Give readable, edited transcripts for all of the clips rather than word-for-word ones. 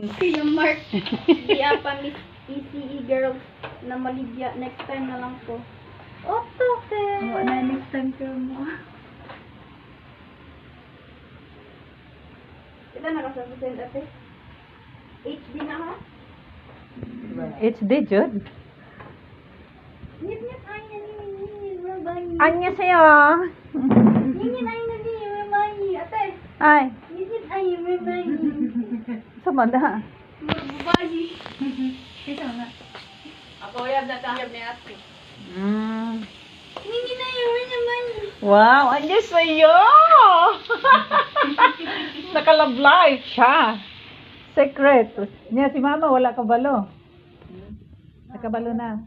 Kuya Mark. Di pa Miss ECE girl na maligya. Next time na lang po. Oto, Oo na, next time ka mo. Ito nakasasend ate. HD na ha? HD, Jud. Nit ay na ni Rabay. Anya sa'yo. Nit ay na ni Rabay. Ate. Ay, Nit ay Rabay. sumada. Rabay. Ito nga. Ako yab na tanggap ni ate. Nit ay Rabay. Wow, anya sa'yo. Naka-love life siya. Secret. Niya si mama, wala kabalo. Nakabalo na.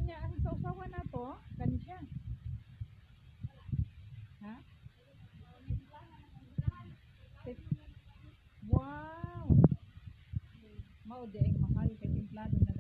Niya, sa usawa na to, gani siya. Ha? Wow! Mao di ay mahal kay templado na